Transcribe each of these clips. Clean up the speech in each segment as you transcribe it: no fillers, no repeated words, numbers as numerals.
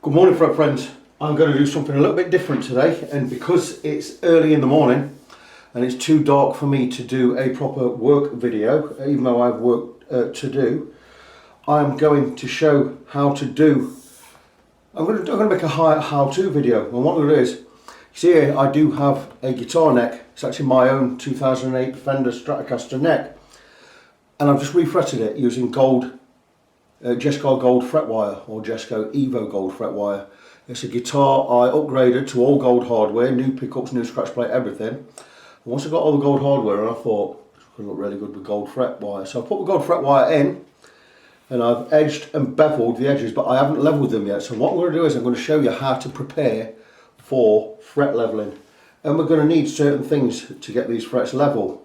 Good morning, friends. I'm going to do something a little bit different today, and because it's early in the morning and it's too dark for me to do a proper work video, even though I have work to do, I'm going to show how to do. I'm going to make a how-to video, and what it is, you see here I do have a guitar neck. It's actually my own 2008 Fender Stratocaster neck, and I've just refretted it using gold. Jesco Gold fret wire, or Jesco Evo Gold fret wire. It's a guitar I upgraded to all gold hardware, new pickups, new scratch plate, everything. And once I got all the gold hardware, and I thought it's going to look really good with gold fret wire. So I put the gold fret wire in, and I've edged and beveled the edges, but I haven't leveled them yet. So what I'm going to do is I'm going to show you how to prepare for fret leveling. And we're going to need certain things to get these frets level.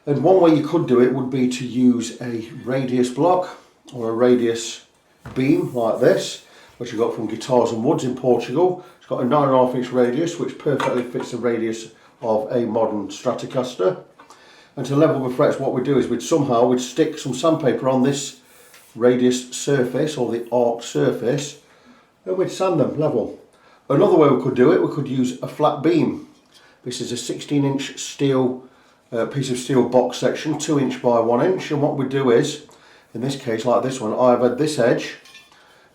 And one way you could do it would be to use a radius block, or a radius beam like this, which I got from Guitars and Woods in Portugal. It's got a 9.5 inch radius, which perfectly fits the radius of a modern Stratocaster. And to level the frets, what we do is we'd stick some sandpaper on this radius surface, or the arc surface, and we'd sand them level. Another way we could do it, we could use a flat beam. This is a 16 inch steel piece of steel box section, 2 inch by 1 inch, and what we do is, in this case, like this one, I've had this edge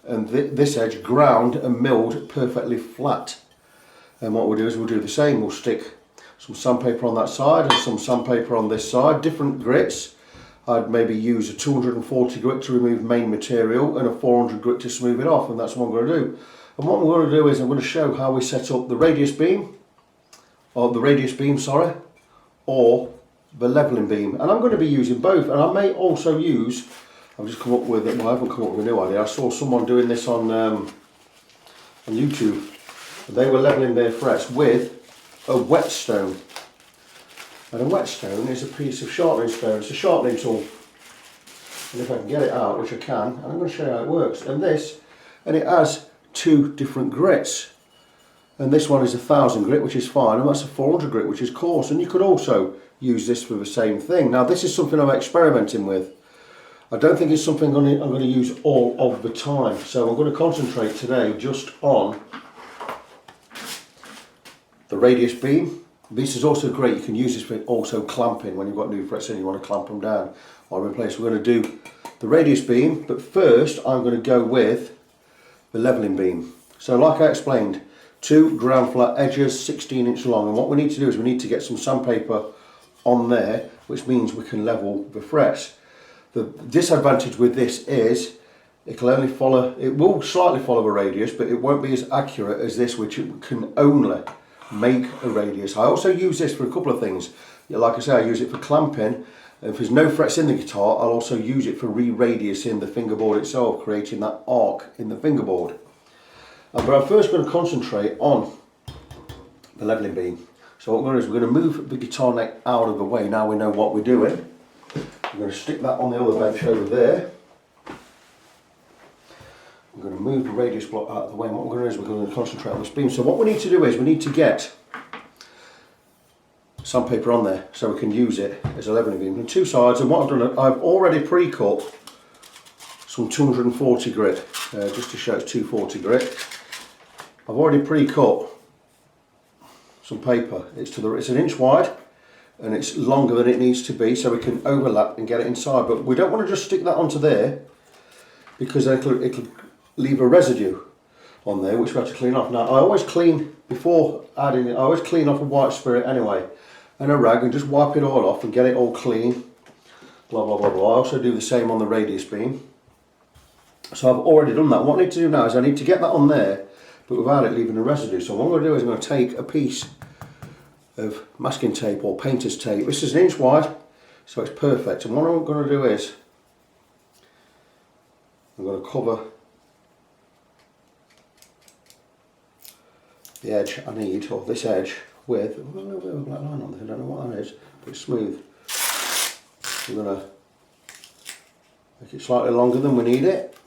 and this edge ground and milled perfectly flat. And what we'll do is we'll do the same. We'll stick some sandpaper on that side and some sandpaper on this side, different grits. I'd maybe use a 240 grit to remove main material and a 400 grit to smooth it off, and that's what I'm going to do. And what I'm going to do is I'm going to show how we set up the radius beam, or the leveling beam, and I'm going to be using both. And I may also use, I've just come up with it, well, I haven't come up with a new idea. I saw someone doing this on YouTube. They were leveling their frets with a whetstone, and a whetstone is a piece of sharpening stone. It's a sharpening tool, and if I can get it out, which I can, and I'm going to show you how it works. And it has two different grits. And this one is 1000 grit, which is fine, and that's a 400 grit, which is coarse. And you could also use this for the same thing. Now, this is something I'm experimenting with. I don't think it's something I'm going to use all of the time. So I'm going to concentrate today just on the radius beam. This is also great. You can use this for also clamping when you've got new frets in, you want to clamp them down or in place. We're going to do the radius beam, but first I'm going to go with the leveling beam. So like I explained, two ground flat edges, 16 inch long, and what we need to do is we need to get some sandpaper on there, which means we can level the frets. The disadvantage with this is it will slightly follow a radius, but it won't be as accurate as this, which it can only make a radius. I also use this for a couple of things. Like I say, I use it for clamping. If there's no frets in the guitar, I'll also use it for re-radiusing the fingerboard itself, creating that arc in the fingerboard. But I'm first going to concentrate on the leveling beam. So what we're going to do is we're going to move the guitar neck out of the way. Now we know what we're doing. I'm going to stick that on the other bench over there. I'm going to move the radius block out of the way, and what we're going to do is we're going to concentrate on this beam. So what we need to do is we need to get sandpaper on there so we can use it as a leveling beam on two sides. And what I've done, I've already pre-cut some 240 grit, just to show it's 240 grit. I've already pre-cut some paper. It's an inch wide and it's longer than it needs to be, so we can overlap and get it inside. But we don't want to just stick that onto there, because it'll leave a residue on there which we have to clean off. Now I always clean, before adding it, I always clean off a white spirit anyway and a rag and just wipe it all off and get it all clean, blah blah blah blah. I also do the same on the radius beam. So I've already done that. What I need to do now is I need to get that on there, but without it leaving a residue. So what I'm going to do is I'm going to take a piece of masking tape or painter's tape. This is an inch wide, so it's perfect. And what I'm going to do is I'm going to cover the edge I need, or this edge, with a little bit of a black line on there. I don't know what that is, but it's smooth. I'm going to make it slightly longer than we need it,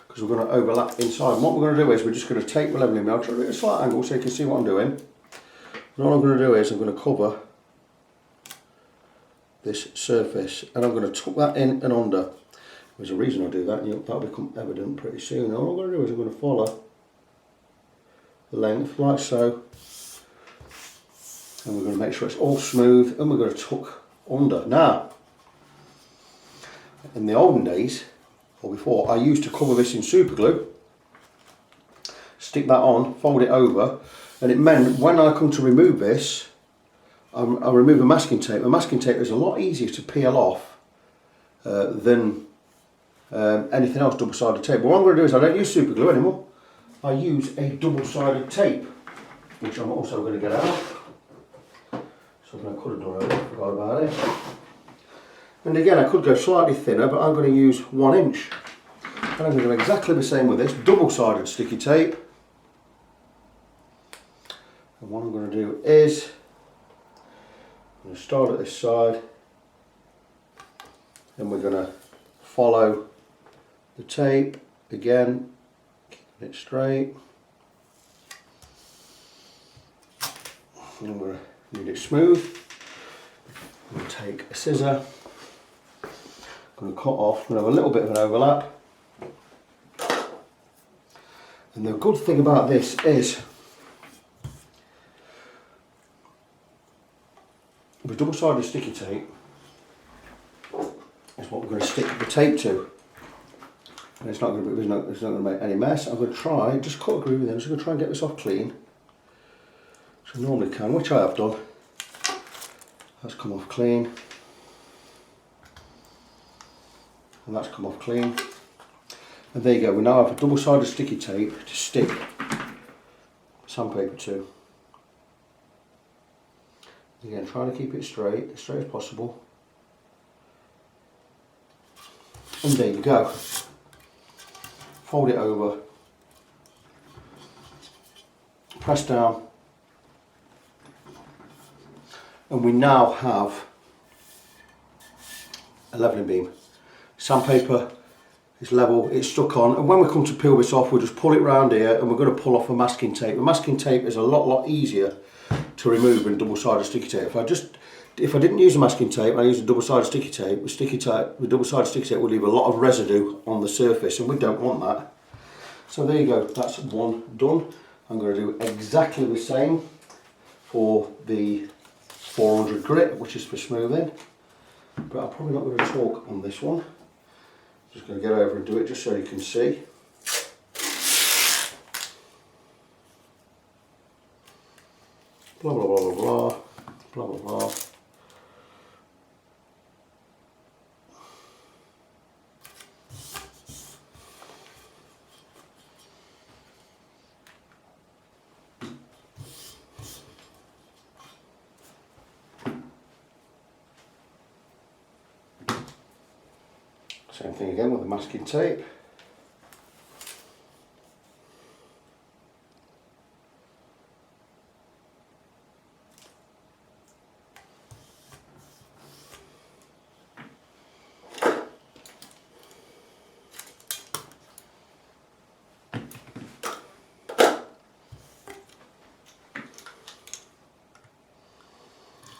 because we're going to overlap inside. And what we're going to do is we're just going to take the leveling beam. I'll try to do a slight angle so you can see what I'm doing. And all I'm going to do is I'm going to cover this surface, and I'm going to tuck that in and under. There's a reason I do that, and that'll become evident pretty soon. All I'm going to do is I'm going to follow the length like so, and we're going to make sure it's all smooth, and we're going to tuck under. Now, in the olden days, or before, I used to cover this in super glue, stick that on, fold it over, and it meant when I come to remove this, I remove a masking tape. The masking tape is a lot easier to peel off than anything else double-sided tape. But what I'm going to do is I don't use super glue anymore. I use a double-sided tape, which I'm also going to get out. Something I could have done earlier, forgot about it. And again, I could go slightly thinner, but I'm going to use 1 inch. And I'm going to do exactly the same with this double-sided sticky tape. And what I'm going to do is, I'm going to start at this side, and we're going to follow the tape again, keeping it straight. And we're going to need it smooth. I'm going to take a scissor. I'm going to cut off. I'm going to have a little bit of an overlap. And the good thing about this is, with double-sided sticky tape, is what we're going to stick the tape to. And it's not going to make any mess. I'm going to try, just cut a groove in. I'm just going to try and get this off clean, which I normally can, which I have done. That's come off clean. And that's come off clean. And there you go, we now have a double-sided sticky tape to stick sandpaper to. Again, trying to keep it straight as possible. And there you go. Fold it over, press down, and we now have a levelling beam. Sandpaper is level, it's stuck on, and when we come to peel this off, we'll just pull it round here, and we're going to pull off a masking tape. The masking tape is a lot easier to remove than double-sided sticky tape. If I didn't use a masking tape, I used a double-sided sticky tape. The double-sided sticky tape will leave a lot of residue on the surface, and we don't want that. So there you go, that's one done. I'm going to do exactly the same for the 400 grit, which is for smoothing. But I'm probably not going to talk on this one. Just going to get over and do it just so you can see. Blah blah blah blah blah, blah blah blah. Same thing again with the masking tape.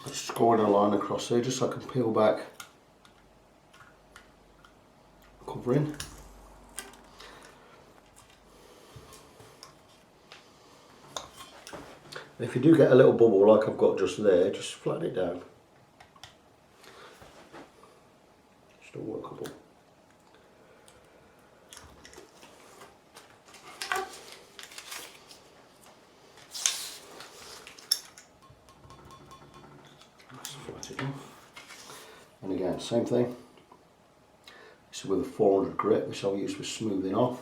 Just scoring a line across there just so I can peel back covering. And if you do get a little bubble like I've got just there, just flatten it down. Still workable. And again, same thing. This is with a 400 grit, which I'll use for smoothing off.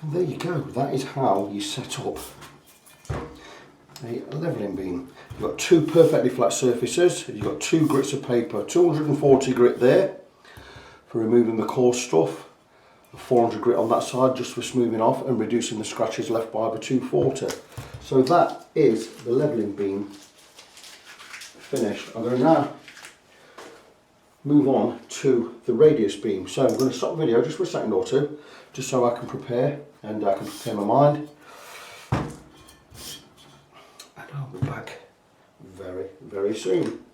And there you go, that is how you set up a levelling beam. You've got two perfectly flat surfaces, you've got 2 grits of paper, 240 grit there for removing the coarse stuff, a 400 grit on that side just for smoothing off and reducing the scratches left by the 240. So that is the levelling beam finished. I'm going to now move on to the radius beam. So I'm going to stop the video just for a second or two, just so I can prepare and I can prepare my mind. And I'll be back very, very soon.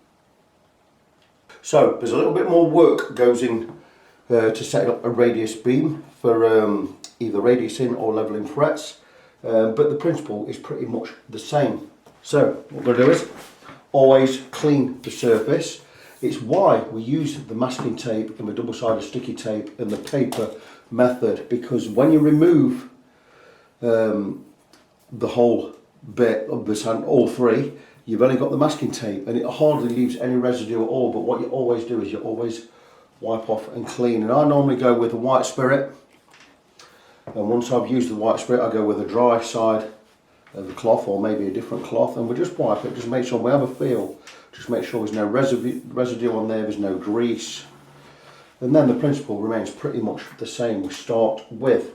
So there's a little bit more work goes in to setting up a radius beam for either radiusing or leveling frets, but the principle is pretty much the same. So what we're going to do is always clean the surface. It's why we use the masking tape and the double-sided sticky tape and the paper method, because when you remove the whole bit of the sand, all three, you've only got the masking tape and it hardly leaves any residue at all. But what you always do is you always wipe off and clean. And I normally go with the white spirit, and once I've used the white spirit I go with the dry side of the cloth, or maybe a different cloth, and we just wipe it, just make sure we have a feel, just make sure there's no residue on there, there's no grease, and then the principle remains pretty much the same. We start with,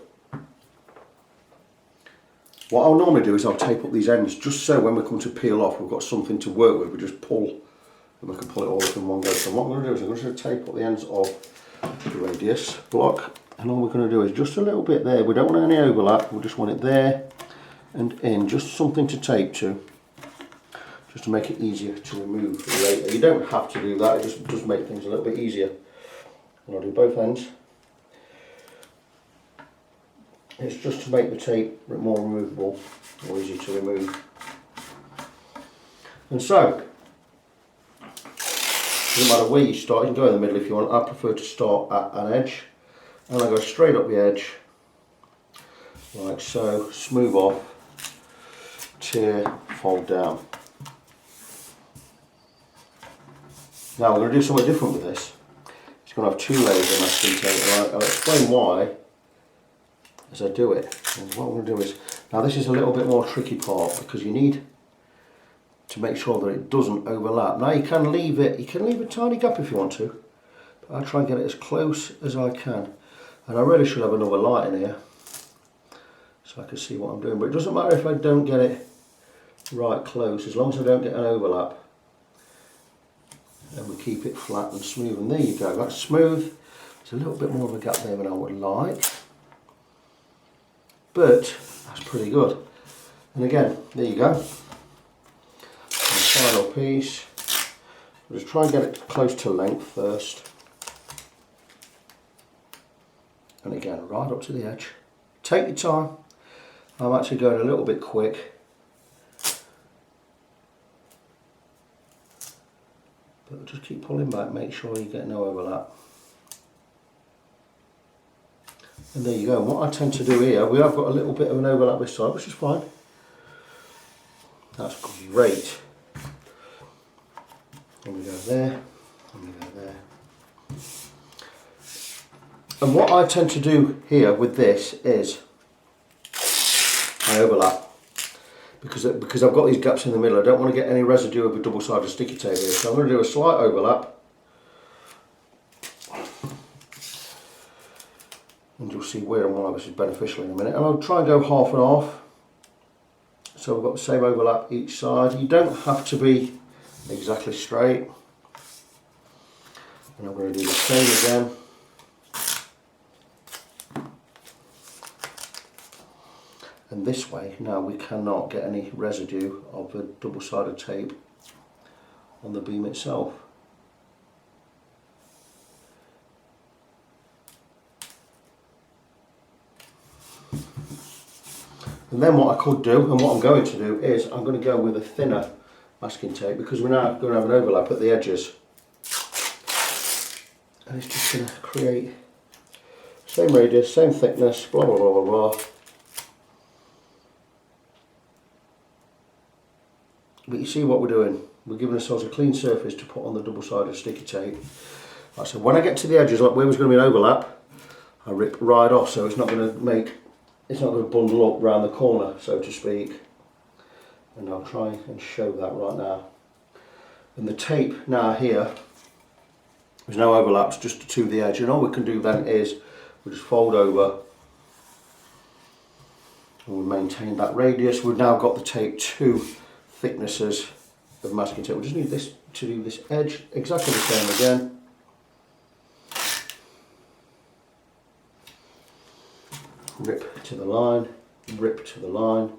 what I'll normally do is I'll tape up these ends just so when we come to peel off we've got something to work with. We just pull and we can pull it all up in one go. So what I'm going to do is I'm going to tape up the ends of the radius block, and all we're going to do is just a little bit there. We don't want any overlap, we just want it there and in, just something to tape to, just to make it easier to remove later. You don't have to do that, it just does make things a little bit easier. And I'll do both ends. It's just to make the tape more removable, or easy to remove. And so, doesn't matter where you start, you can go in the middle if you want. I prefer to start at an edge, and I go straight up the edge, like so, smooth off, tear, fold down. Now we're going to do something different with this. It's going to have two layers of masking tape, and I'll explain why as I do it. And what I'm going to do is, now this is a little bit more tricky part, because you need to make sure that it doesn't overlap. Now you can leave a tiny gap if you want to, but I try and get it as close as I can. And I really should have another light in here so I can see what I'm doing, but it doesn't matter if I don't get it right close, as long as I don't get an overlap. And we keep it flat and smooth, and there you go, that's smooth. There's a little bit more of a gap there than I would like, but that's pretty good. And again, there you go. And the final piece, I'll just try and get it close to length first. And again, right up to the edge. Take your time. I'm actually going a little bit quick, but just keep pulling back, make sure you get no overlap. And there you go. And what I tend to do here, we have got a little bit of an overlap this side, which is fine. That's great. And we go there, and we go there. And what I tend to do here with this is I overlap, because I've got these gaps in the middle. I don't want to get any residue of a double-sided sticky tape here, so I'm going to do a slight overlap, and you'll see where and why this is beneficial in a minute. And I'll try and go half and half, so we've got the same overlap each side. You don't have to be exactly straight. And I'm going to do the same again. And this way, now we cannot get any residue of the double-sided tape on the beam itself. And then what I could do, and what I'm going to do, is I'm going to go with a thinner masking tape, because we're now going to have an overlap at the edges. And it's just going to create same radius, same thickness, blah blah blah blah blah. But you see what we're doing, we're giving ourselves a clean surface to put on the double-sided sticky tape. Like, so when I get to the edges, like where there's going to be an overlap, I rip right off, so it's not going to bundle up around the corner, so to speak. And I'll try and show that right now. And the tape now here, there's no overlaps, just to the edge, and all we can do then is we just fold over and we maintain that radius. We've now got the tape two thicknesses of masking tape. We just need this to do this edge exactly the same again. Rip to the line, rip to the line.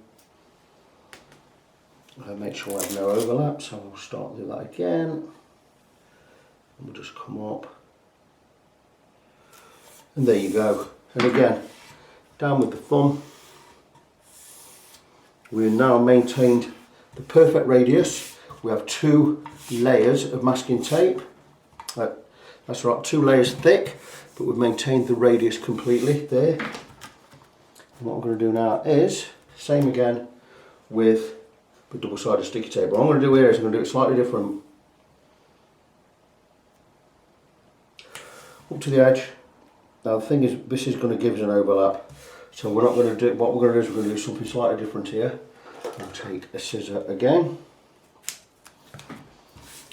I make sure I have no overlap, so I'll start to do that again. We'll just come up. And there you go. And again, down with the thumb. We've now maintained the perfect radius. We have 2 layers of masking tape. That's right, 2 layers thick, but we've maintained the radius completely there. And what I'm going to do now is, same again with the double-sided sticky tape. What I'm going to do here is I'm going to do it slightly different. Up to the edge. Now the thing is, this is going to give us an overlap. So we're not going to do, what we're going to do is we're going to do something slightly different here. I'll take a scissor again.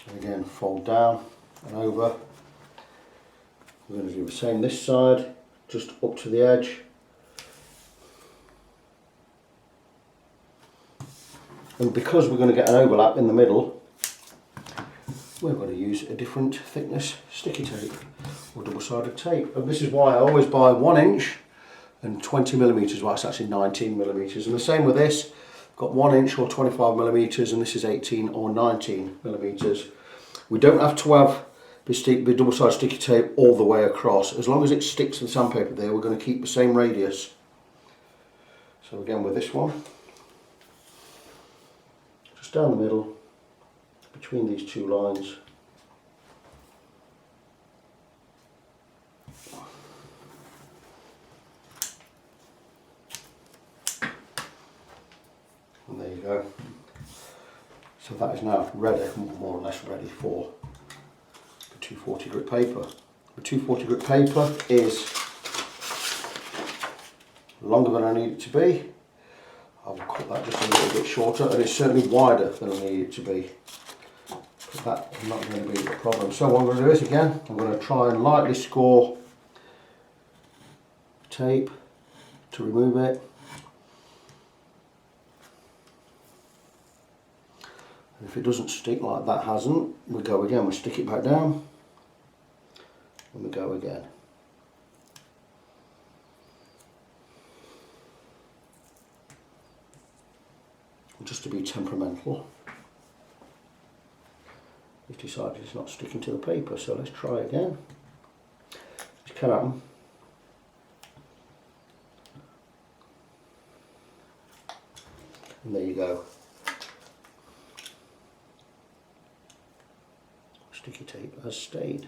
And again, fold down and over. We're going to do the same this side, just up to the edge. And because we're going to get an overlap in the middle, we're going to use a different thickness sticky tape or double-sided tape. And this is why I always buy 1 inch and 20mm, well it's actually 19mm. And the same with this, got 1 inch or 25mm, and this is 18 or 19mm. We don't have to have the double-sided sticky tape all the way across. As long as it sticks to the sandpaper there, we're going to keep the same radius. So again with this one, just down the middle, between these 2 lines. And there you go. So that is now ready, more or less ready for the 240 grit paper. The 240 grit paper is longer than I need it to be. I will cut that just a little bit shorter, and it's certainly wider than I need it to be. But that is not going to be a problem. So what I'm going to do is, again, I'm going to try and lightly score tape to remove it. And if it doesn't stick like that hasn't, we go again, we stick it back down, and we go again. Just to be temperamental, we've decided it's not sticking to the paper, so let's try again. Just come at them. And there you go. Sticky tape has stayed.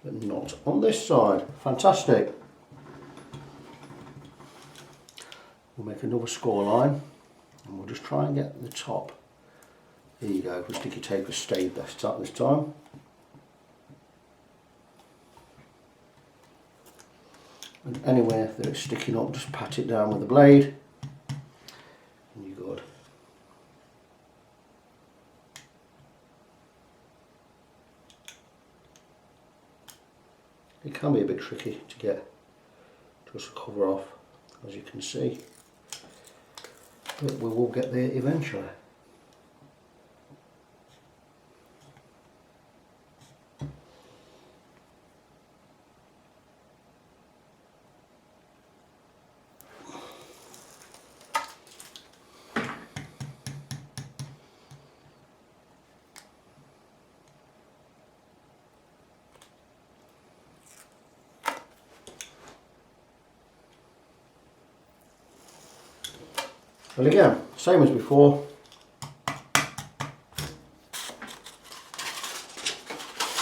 But not on this side. Fantastic. We'll make another score line, and we'll just try and get the top. There you go, the sticky tape has stayed this time. And anywhere that it's sticking up, just pat it down with the blade, and you're good. It can be a bit tricky to get just the cover off, as you can see. But we will get there eventually. Well, again, same as before. I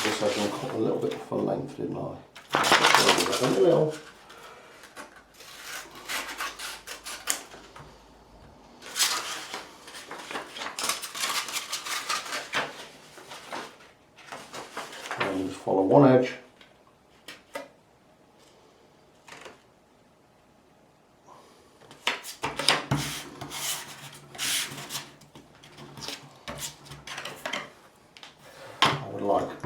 guess I was going to cut a little bit for length, didn't I? A little. And just follow one edge.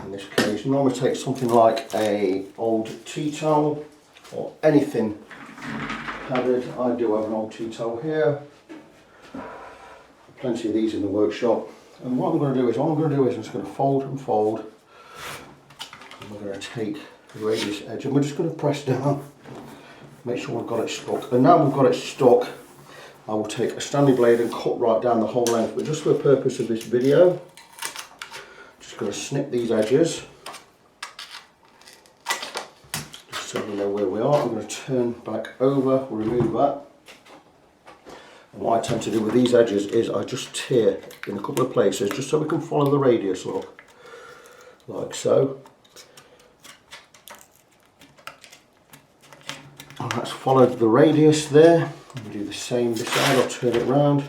In this case, you normally take something like a old tea towel or anything padded. I do have an old tea towel here, plenty of these in the workshop. And what I'm going to do is, I'm just going to fold and fold, and we're going to take the radius edge and we're just going to press down, make sure we've got it stuck. And now we've got it stuck, I will take a Stanley blade and cut right down the whole length, but just for the purpose of this video, Just going to snip these edges, just so we know where we are. I'm going to turn back over, remove that. And what I tend to do with these edges is I just tear in a couple of places, just so we can follow the radius, look, like so. And that's followed the radius there. We'll do the same this side. I'll turn it round.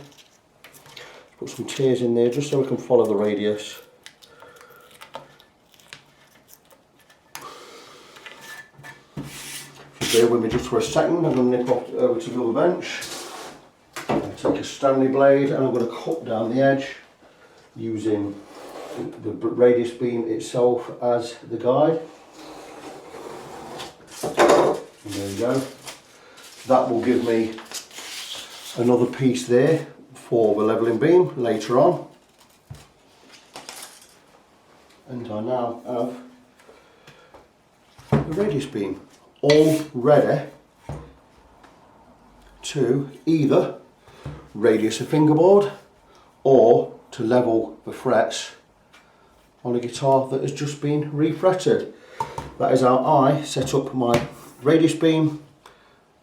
Put some tears in there just so we can follow the radius. If you bear with me just for a second, I'm going to nip off over to the other bench. Take a Stanley blade and I'm going to cut down the edge using the radius beam itself as the guide. And there we go. That will give me another piece there for the levelling beam later on. And I now have the radius beam all ready to either radius a fingerboard or to level the frets on a guitar that has just been refretted. That is how I set up my radius beam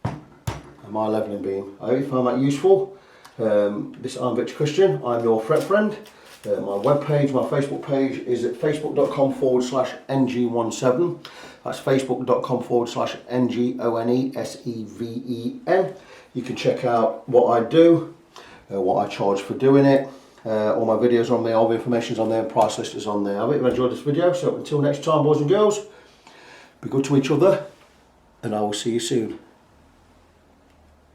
and my levelling beam. I hope you found that useful. I'm Victor Christian, I'm your fret friend. My webpage, my Facebook page is at facebook.com/ng17. That's facebook.com/NGONESEVEN. You can check out what I do, what I charge for doing it. All my videos are on there, all the information's on there, and price list is on there. I hope you've enjoyed this video, so until next time, boys and girls, be good to each other, and I will see you soon.